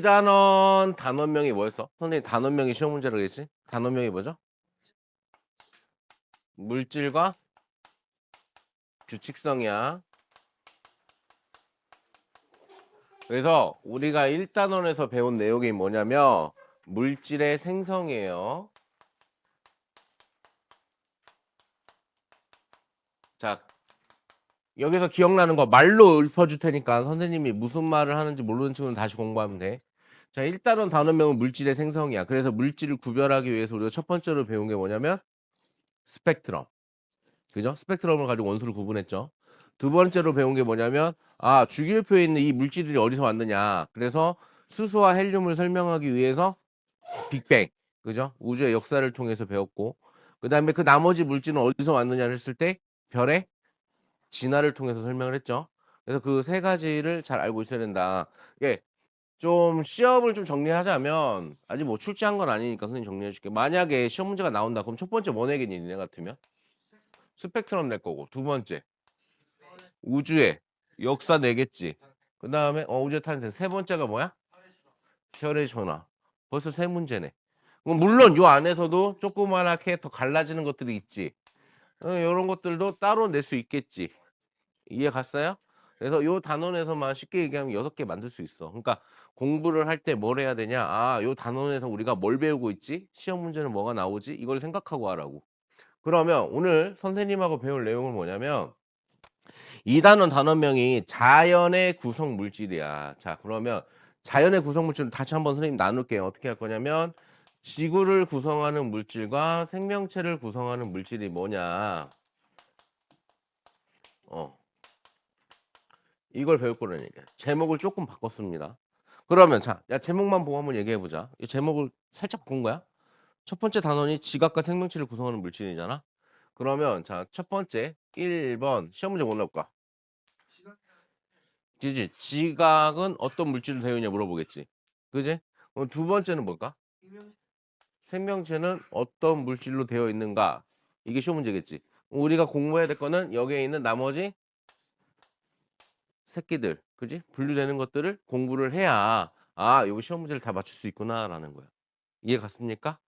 1단원 단원명이 뭐였어? 선생님 단원명이 시험 문제라고 했지? 단원명이 뭐죠? 물질과 규칙성이야. 그래서 우리가 1단원에서 배운 내용이 뭐냐면 물질의 생성이에요. 자, 여기서 기억나는 거 말로 읊어줄 테니까 선생님이 무슨 말을 하는지 모르는 친구는 다시 공부하면 돼. 자, 1단원 단원명은 물질의 생성이야. 그래서 물질을 구별하기 위해서 우리가 첫 번째로 배운 게 뭐냐면 스펙트럼. 그죠? 스펙트럼을 가지고 원소를 구분했죠. 두 번째로 배운 게 뭐냐면 주기율표에 있는 이 물질이 어디서 왔느냐. 그래서 수소와 헬륨을 설명하기 위해서 빅뱅. 그죠? 우주의 역사를 통해서 배웠고 그다음에 그 나머지 물질은 어디서 왔느냐를 했을 때 별의 진화를 통해서 설명을 했죠. 그래서 그 세 가지를 잘 알고 있어야 된다. 예. 좀 시험을 좀 정리하자면 아직 뭐 출제한 건 아니니까 선생님 정리해 줄게. 만약에 시험 문제가 나온다. 그럼 첫 번째 뭐 내겠니? 니네 같으면? 스펙트럼 낼 거고. 두 번째 우주의 역사 내겠지. 그다음에 우주의 탄생. 세 번째가 뭐야? 별의 전화. 벌써 세 문제네. 물론 요 안에서도 조그만하게 더 갈라지는 것들이 있지. 이런 것들도 따로 낼 수 있겠지. 이해 갔어요? 그래서 요 단원에서만 쉽게 얘기하면 6개 만들 수 있어. 그러니까 공부를 할 때 뭘 해야 되냐? 요 단원에서 우리가 뭘 배우고 있지? 시험 문제는 뭐가 나오지? 이걸 생각하고 하라고. 그러면 오늘 선생님하고 배울 내용은 뭐냐면 이 단원명이 자연의 구성 물질이야. 자, 그러면 자연의 구성 물질을 다시 한번 선생님 나눌게요. 어떻게 할 거냐면 지구를 구성하는 물질과 생명체를 구성하는 물질이 뭐냐? 이걸 배울 거라니까. 제목을 조금 바꿨습니다. 그러면 자, 제목만 보고 한번 얘기해 보자. 이 제목을 살짝 바꾼 거야. 첫 번째 단원이 지각과 생명체를 구성하는 물질이잖아. 그러면 자, 첫 번째 1번 시험 문제 뭐 나올까? 그지? 지각은 어떤 물질로 되어 있냐 물어보겠지. 그지? 그럼 두 번째는 뭘까? 생명체는 어떤 물질로 되어 있는가? 이게 시험 문제겠지. 우리가 공부해야 될 거는 여기에 있는 나머지 새끼들, 그지? 분류되는 것들을 공부를 해야 요 시험 문제를 다 맞출 수 있구나라는 거야. 이해 갔습니까?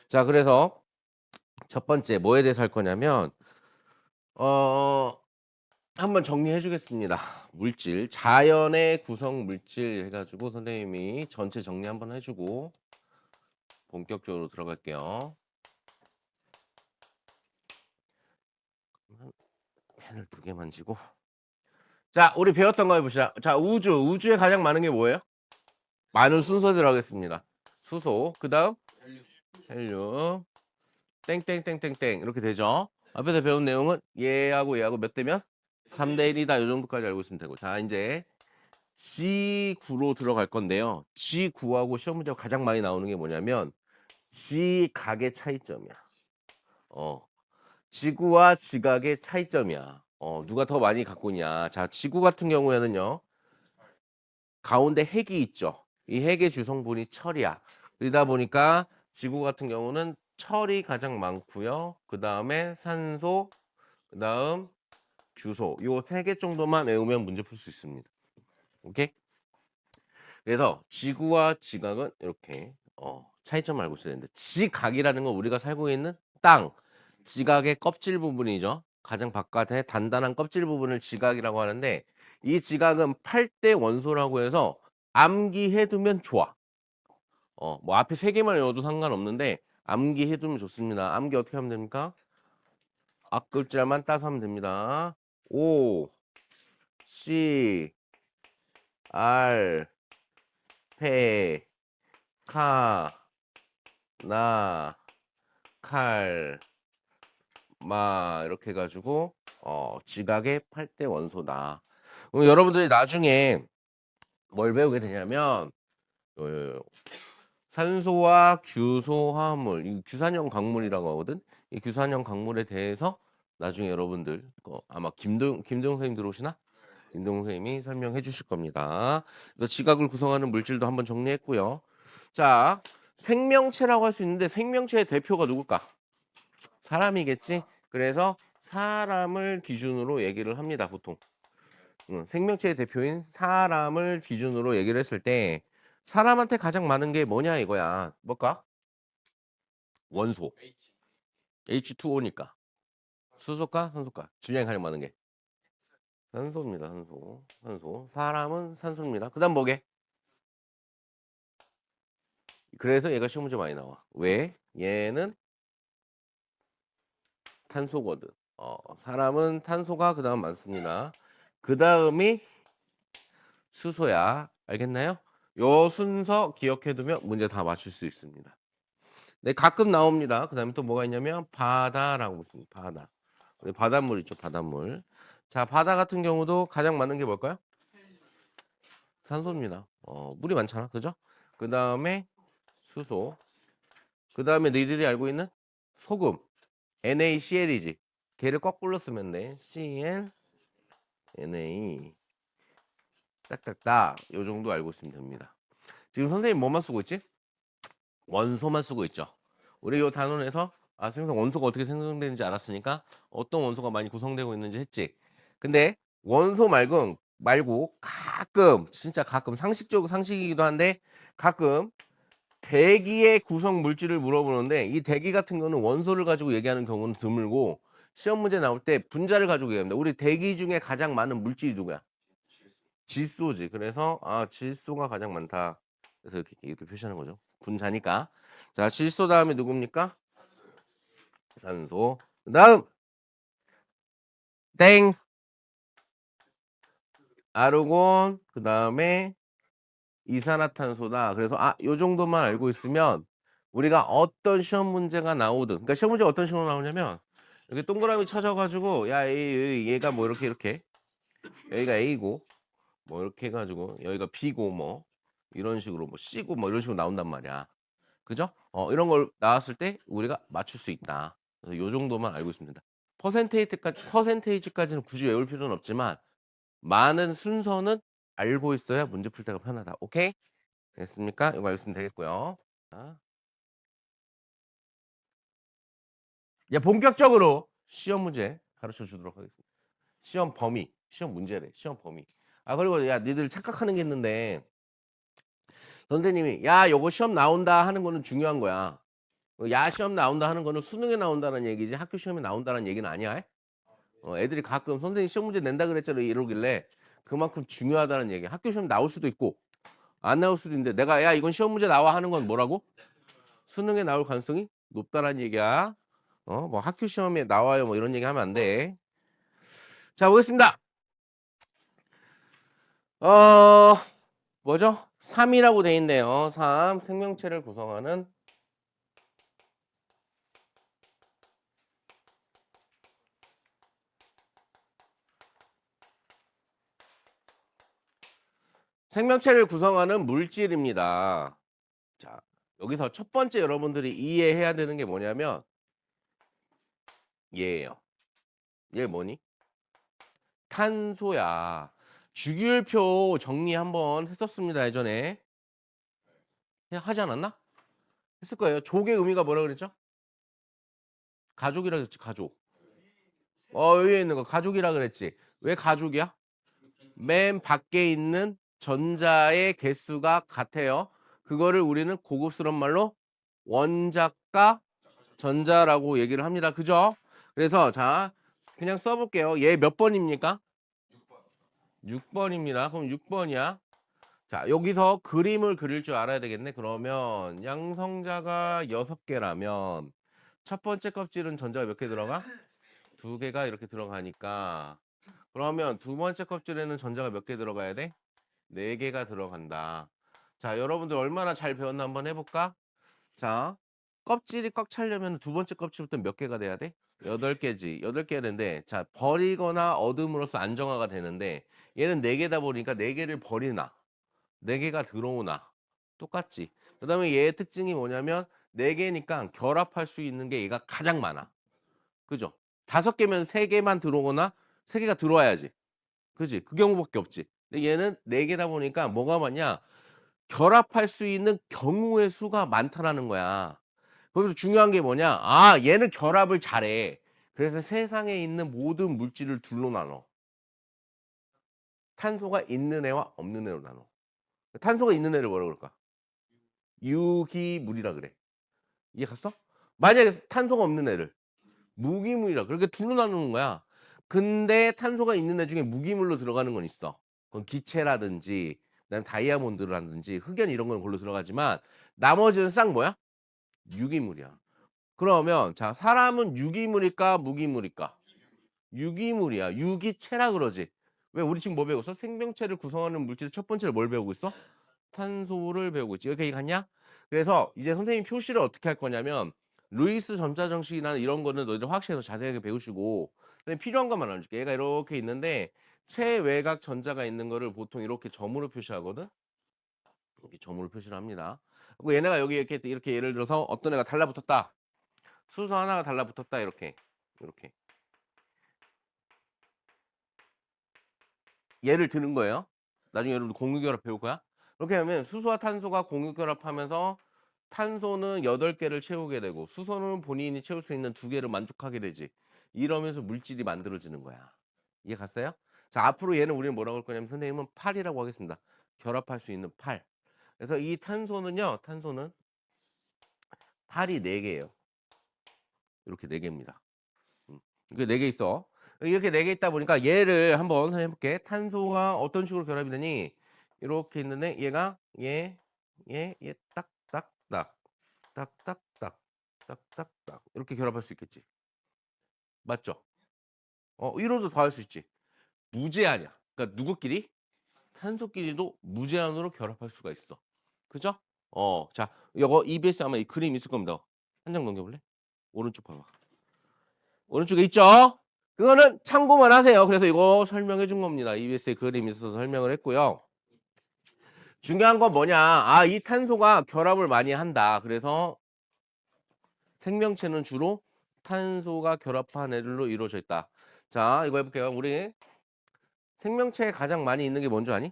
자, 그래서 첫 번째 뭐에 대해서 할 거냐면 어 한번 정리해 주겠습니다. 물질, 자연의 구성 물질 해가지고 선생님이 전체 정리 한번 해주고 본격적으로 들어갈게요. 펜을 2개 만지고. 자, 우리 배웠던 거 해보시자. 자, 우주에 가장 많은 게 뭐예요? 많은 순서대로 하겠습니다. 수소, 그 다음 헬륨, 땡땡땡땡땡 이렇게 되죠. 앞에서 배운 내용은 얘하고 몇 대면? 3대 1이다. 이 정도까지 알고 있으면 되고. 자, 이제 G9로 들어갈 건데요. G9하고 시험 문제가 가장 많이 나오는 게 뭐냐면 지각의 차이점이야. 지구와 지각의 차이점이야. 누가 더 많이 갖고 있냐. 자, 지구 같은 경우에는요. 가운데 핵이 있죠. 이 핵의 주성분이 철이야. 그러다 보니까 지구 같은 경우는 철이 가장 많고요. 그 다음에 산소, 그 다음 규소. 요 3개 정도만 외우면 문제 풀 수 있습니다. 오케이? 그래서 지구와 지각은 이렇게 차이점을 알고 있어야 되는데 지각이라는 건 우리가 살고 있는 땅, 지각의 껍질 부분이죠. 가장 바깥에 단단한 껍질 부분을 지각이라고 하는데 이 지각은 8대 원소라고 해서 암기해두면 좋아. 뭐 앞에 3개만 외워도 상관없는데 암기해두면 좋습니다. 암기 어떻게 하면 됩니까? 앞글자만 따서 하면 됩니다. O, C, R, 페, 카, 나, 칼, 마 이렇게 해가지고 지각의 8대 원소다. 그럼 여러분들이 나중에 뭘 배우게 되냐면 산소와 규소 화합물, 이 규산형 광물이라고 하거든. 이 규산형 광물에 대해서 나중에 여러분들 아마 김도영 선생님 들어오시나? 김도영 선생님이 설명해 주실 겁니다. 그래서 지각을 구성하는 물질도 한번 정리했고요. 자, 생명체라고 할 수 있는데 생명체의 대표가 누굴까? 사람이겠지? 그래서 사람을 기준으로 얘기를 합니다, 보통. 생명체의 대표인 사람을 기준으로 얘기를 했을 때 사람한테 가장 많은 게 뭐냐 이거야. 뭘까? 원소. H2O니까. 수소가 산소가. 질량이 가장 많은 게 산소입니다. 산소. 산소. 사람은 산소입니다. 그다음 뭐게? 그래서 얘가 시험 문제 많이 나와. 왜? 얘는 탄소거든. 사람은 탄소가 그다음 많습니다. 그다음이 수소야. 알겠나요? 요 순서 기억해두면 문제 다 맞출 수 있습니다. 네, 가끔 나옵니다. 그다음에 또 뭐가 있냐면 바다라고 있습니다. 바다. 우리 바닷물 있죠, 바닷물. 자, 바다 같은 경우도 가장 많은 게 뭘까요? 산소입니다. 물이 많잖아, 그죠? 그 다음에 수소. 그 다음에 너희들이 알고 있는 소금. NaCl이지. 걔를 거꾸로 쓰면 돼. Cl, Na. 딱딱딱. 요 정도 알고 있으면 됩니다. 지금 선생님 뭐만 쓰고 있지? 원소만 쓰고 있죠. 우리 요 단원에서 원소가 어떻게 생성되는지 알았으니까 어떤 원소가 많이 구성되고 있는지 했지. 근데 원소 말고 가끔 진짜 가끔 상식이기도 한데 가끔 대기의 구성 물질을 물어보는데 이 대기 같은 경우는 원소를 가지고 얘기하는 경우는 드물고 시험 문제 나올 때 분자를 가지고 얘기합니다. 우리 대기 중에 가장 많은 물질이 누구야? 질소지. 그래서 질소가 가장 많다. 그래서 이렇게 표시하는 거죠. 분자니까. 자, 질소 다음에 누굽니까? 산소. 그다음 땡. 아르곤. 그다음에 이산화탄소다. 그래서 요 정도만 알고 있으면 우리가 어떤 시험 문제가 나오든 그러니까 시험 문제가 어떤 식으로 나오냐면 이렇게 동그라미 쳐져가지고 야 얘가 뭐 이렇게 여기가 A고 뭐 이렇게 해가지고 여기가 B고 뭐 이런 식으로 뭐 C고 뭐 이런 식으로 나온단 말이야. 그죠? 이런 걸 나왔을 때 우리가 맞출 수 있다. 그래서 요 정도만 알고 있습니다. 퍼센테이지까지는 굳이 외울 필요는 없지만 많은 순서는 알고 있어야 문제 풀 때가 편하다. 오케이? 됐습니까? 이거 알겠으면 되겠고요. 자, 이제 본격적으로 시험 문제 가르쳐 주도록 하겠습니다. 시험 범위, 시험 문제래. 시험 범위. 그리고 야, 니들 착각하는 게 있는데 선생님이 야, 요거 시험 나온다 하는 거는 중요한 거야. 야, 시험 나온다 하는 거는 수능에 나온다는 얘기지 학교 시험에 나온다는 얘기는 아니야. 애들이 가끔 선생님 시험 문제 낸다 그랬잖아 이러길래 그만큼 중요하다는 얘기야. 학교 시험 나올 수도 있고 안 나올 수도 있는데 내가 야, 이건 시험 문제 나와 하는 건 뭐라고? 수능에 나올 가능성이 높다라는 얘기야. 뭐 학교 시험에 나와요 뭐 이런 얘기 하면 안 돼. 자, 보겠습니다. 어, 뭐죠? 3이라고 돼 있네요. 3. 생명체를 구성하는 물질입니다. 자, 여기서 첫 번째 여러분들이 이해해야 되는 게 뭐냐면 얘예요. 얘 뭐니? 탄소야. 주기율표 정리 한번 했었습니다. 예전에. 하지 않았나? 했을 거예요. 족의 의미가 뭐라 그랬죠? 가족이라 그랬지, 가족. 여기 있는 거 가족이라 그랬지. 왜 가족이야? 맨 밖에 있는 전자의 개수가 같아요. 그거를 우리는 고급스러운 말로 원자과 전자라고 얘기를 합니다. 그죠? 그래서 자, 그냥 써볼게요. 얘 몇 번입니까? 6번입니다. 그럼 6번이야. 자, 여기서 그림을 그릴 줄 알아야 되겠네. 그러면 양성자가 6개라면 첫 번째 껍질은 전자가 몇 개 들어가? 2개가 이렇게 들어가니까 그러면 두 번째 껍질에는 전자가 몇 개 들어가야 돼? 4개가 들어간다. 자, 여러분들 얼마나 잘 배웠나 한번 해볼까? 자, 껍질이 꽉 차려면 두 번째 껍질부터 몇 개가 돼야 돼? 8개지. 8개가 되는데 자, 버리거나 얻음으로써 안정화가 되는데 얘는 4개다 보니까 4개를 버리나 4개가 들어오나 똑같지. 그 다음에 얘의 특징이 뭐냐면 4개니까 결합할 수 있는 게 얘가 가장 많아. 그죠? 5개면 3개만 들어오거나 3개가 들어와야지. 그지? 그 경우밖에 없지. 근데 얘는 4개다 보니까 뭐가 많냐? 결합할 수 있는 경우의 수가 많다라는 거야. 거기서 중요한 게 뭐냐? 얘는 결합을 잘해. 그래서 세상에 있는 모든 물질을 둘로 나눠. 탄소가 있는 애와 없는 애로 나눠. 탄소가 있는 애를 뭐라 그럴까? 유기물이라 그래. 이해 갔어? 만약에 탄소가 없는 애를 무기물이라 그렇게 둘로 나누는 거야. 근데 탄소가 있는 애 중에 무기물로 들어가는 건 있어. 그건 기체라든지 그다음에 다이아몬드라든지 흑연 이런 건 걸로 들어가지만 나머지는 싹 뭐야? 유기물이야. 그러면 자 사람은 유기물일까 무기물일까? 유기물이야. 유기체라 그러지. 왜 우리 지금 뭐 배웠어? 생명체를 구성하는 물질의 첫 번째로 뭘 배우고 있어? 탄소를 배우고 있지. 여기 갔냐? 그래서 이제 선생님 표시를 어떻게 할 거냐면 루이스 점자 정식이나 이런 거는 너희들 화학실에서 자세하게 배우시고 그다음에 필요한 것만 알려줄게. 얘가 이렇게 있는데 체외곽 전자가 있는 거를 보통 이렇게 점으로 표시하거든. 이렇게 점으로 표시를 합니다. 그리고 얘네가 여기 이렇게 예를 들어서 어떤 애가 달라붙었다. 수소 하나가 달라붙었다. 이렇게 예를 드는 거예요. 나중에 여러분들 공유결합 배울 거야. 이렇게 하면 수소와 탄소가 공유결합하면서 탄소는 8개를 채우게 되고 수소는 본인이 채울 수 있는 2개를 만족하게 되지. 이러면서 물질이 만들어지는 거야. 이해 갔어요? 자, 앞으로 얘는 우리는 뭐라고 할 거냐면 선생님은 팔이라고 하겠습니다. 결합할 수 있는 팔. 그래서 이 탄소는요. 탄소는 팔이 4개예요. 이렇게 4개입니다. 이게 4개 있어. 이렇게 4개 있다 보니까 얘를 한번 해볼게. 탄소가 어떤 식으로 결합이 되니? 이렇게 있는데 얘가 얘 딱딱딱 딱딱딱 딱딱딱 이렇게 결합할 수 있겠지. 맞죠? 이로도 더 할 수 있지. 무제한이야. 그러니까 누구끼리? 탄소끼리도 무제한으로 결합할 수가 있어. 그죠? 자, 이거 EBS 아마 이 그림 있을 겁니다. 한 장 넘겨볼래? 오른쪽 봐봐. 오른쪽에 있죠? 그거는 참고만 하세요. 그래서 이거 설명해 준 겁니다. EBS에 그림이 있어서 설명을 했고요. 중요한 건 뭐냐? 이 탄소가 결합을 많이 한다. 그래서 생명체는 주로 탄소가 결합한 애들로 이루어져 있다. 자, 이거 해볼게요. 우리 생명체에 가장 많이 있는 게 뭔지 아니?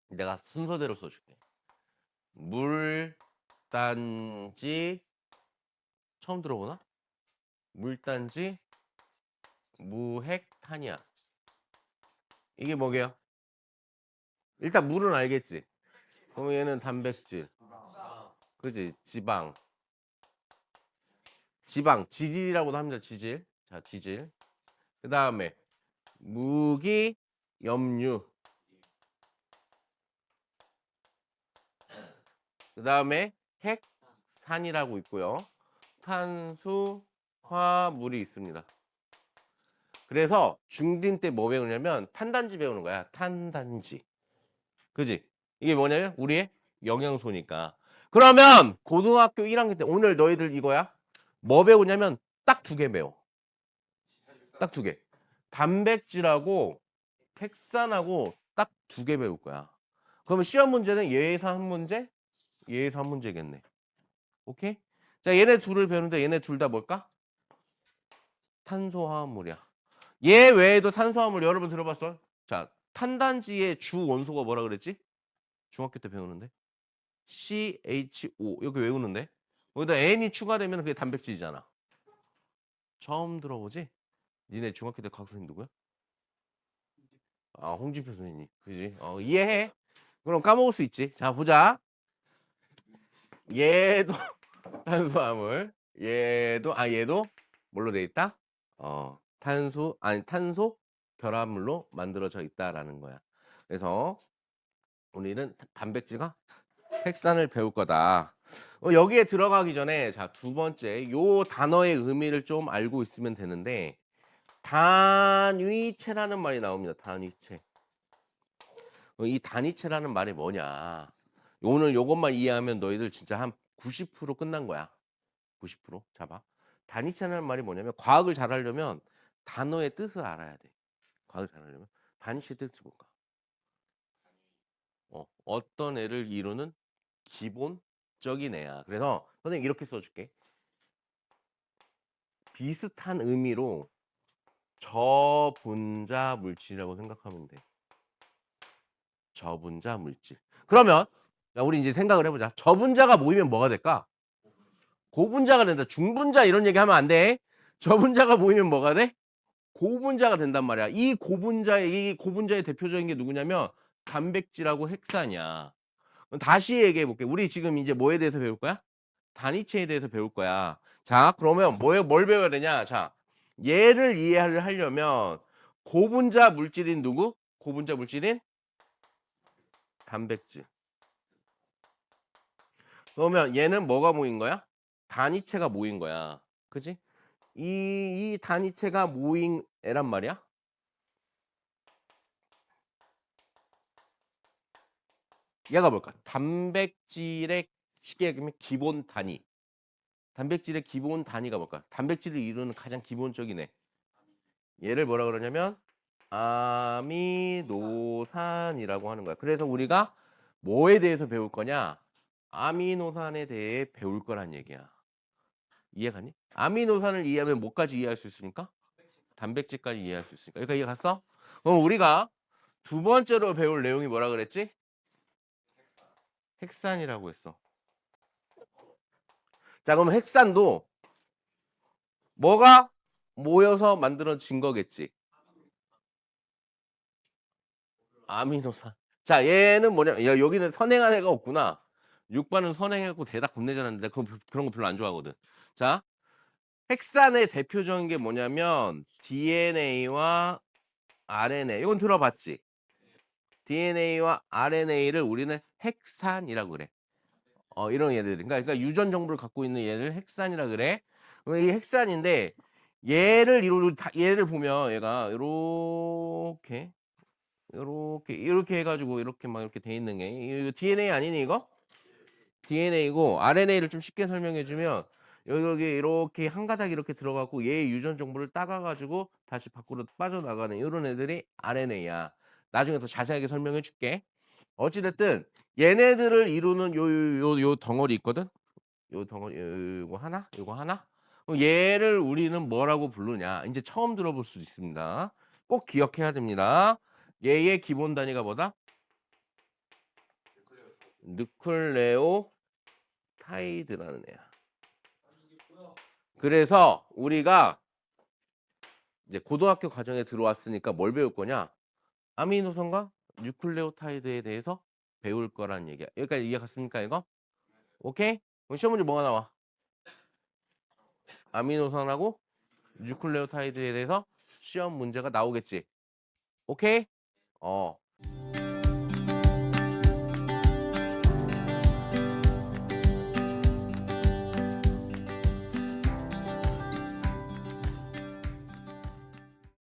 내가 순서대로 써줄게. 물단지 처음 들어보나? 물단지 무핵탄이야. 이게 뭐게요? 일단 물은 알겠지? 그럼 얘는 단백질, 그지? 지방, 지질이라고도 합니다. 지질. 자, 지질. 그 다음에 무기, 염류. 그 다음에 핵산이라고 있고요. 탄수, 화물이 있습니다. 그래서 중딩 때 뭐 배우냐면 탄단지 배우는 거야. 탄단지. 그지? 이게 뭐냐면 우리의 영양소니까. 그러면 고등학교 1학년 때 오늘 너희들 이거야? 뭐 배우냐면 딱 2개 배워. 딱 2개. 단백질하고 핵산하고 딱 2개 배울 거야. 그러면 시험 문제는 얘에서 한 문제, 얘에서 한 문제겠네. 오케이? 자, 얘네 둘을 배우는데 얘네 둘 다 뭘까? 탄소화합물이야. 얘 외에도 탄소화물 여러분 들어봤어? 자, 탄단지의 주 원소가 뭐라 그랬지? 중학교 때 배우는데. CHO. 여기 외우는데. 거기다 N이 추가되면 그게 단백질이잖아. 처음 들어보지? 니네 중학교 때 과학 선생님 누구야? 홍준표 선생님. 그지? 이해해. 그럼 까먹을 수 있지. 자, 보자. 얘도 탄수화물. 얘도 뭘로 돼 있다? 탄소 결합물로 만들어져 있다라는 거야. 그래서 우리는 단백질과 핵산을 배울 거다. 여기에 들어가기 전에 자, 2번째 요 단어의 의미를 좀 알고 있으면 되는데 단위체라는 말이 나옵니다. 단위체. 이 단위체라는 말이 뭐냐? 오늘 요것만 이해하면 너희들 진짜 한 90% 끝난 거야. 90% 잡아. 단위체라는 말이 뭐냐면 과학을 잘하려면 단어의 뜻을 알아야 돼. 과학을 잘하려면 단위체 뜻이 뭘까? 어떤 애를 이루는 기본적인 애야. 그래서 선생님 이렇게 써줄게. 비슷한 의미로 저분자 물질이라고 생각하면 돼. 저분자 물질. 그러면 우리 이제 생각을 해보자. 저분자가 모이면 뭐가 될까? 고분자가 된다. 중분자 이런 얘기 하면 안 돼. 저분자가 모이면 뭐가 돼? 고분자가 된단 말이야. 이 고분자의 대표적인 게 누구냐면 단백질하고 핵산이야. 그럼 다시 얘기해 볼게. 우리 지금 이제 뭐에 대해서 배울 거야? 단위체에 대해서 배울 거야. 자, 그러면 뭘 배워야 되냐? 자, 얘를 이해를 하려면 고분자 물질인 누구? 고분자 물질인 단백질. 그러면 얘는 뭐가 모인 거야? 단위체가 모인 거야. 그지? 이 단위체가 모인 애란 말이야. 얘가 뭘까? 단백질의 쉽게 얘기하면 기본 단위. 단백질의 기본 단위가 뭘까? 단백질을 이루는 가장 기본적인 애. 얘를 뭐라 그러냐면 아미노산이라고 하는 거야. 그래서 우리가 뭐에 대해서 배울 거냐? 아미노산에 대해 배울 거란 얘기야. 이해가니? 아미노산을 이해하면 뭐까지 이해할 수 있습니까? 단백질까지 이해할 수 있으니까. 그러니까 이해 갔어? 그럼 우리가 두 번째로 배울 내용이 뭐라 그랬지? 핵산이라고 했어. 자, 그럼 핵산도 뭐가 모여서 만들어진 거겠지? 아미노산. 자, 얘는 뭐냐? 야, 여기는 선행한 애가 없구나. 6번은 선행하고 대답 겁내자는데 그런 거 별로 안 좋아하거든. 자, 핵산의 대표적인 게 뭐냐면 DNA와 RNA. 이건 들어봤지? DNA와 RNA를 우리는 핵산이라고 그래. 이런 얘들. 그러니까 유전 정보를 갖고 있는 얘를 핵산이라 그래. 이 핵산인데 얘를 보면 얘가 이렇게 해가지고 이렇게 막 이렇게 돼 있는 게 이거 DNA 아니니 이거? DNA고 RNA를 좀 쉽게 설명해주면 여기 이렇게 한 가닥 이렇게 들어가고 얘의 유전 정보를 따가가지고 다시 밖으로 빠져나가는 이런 애들이 RNA야. 나중에 더 자세하게 설명해줄게. 어찌됐든 얘네들을 이루는 요 덩어리 있거든. 요 덩어리 요거 하나. 그럼 얘를 우리는 뭐라고 부르냐? 이제 처음 들어볼 수 있습니다. 꼭 기억해야 됩니다. 얘의 기본 단위가 뭐다? 누클레오 타이드라는 애야. 그래서 우리가 이제 고등학교 과정에 들어왔으니까 뭘 배울 거냐? 아미노산과 뉴클레오타이드에 대해서 배울 거란 얘기야. 여기까지 이해 갔습니까, 이거? 오케이? 그럼 시험 문제 뭐가 나와? 아미노산하고 뉴클레오타이드에 대해서 시험 문제가 나오겠지. 오케이?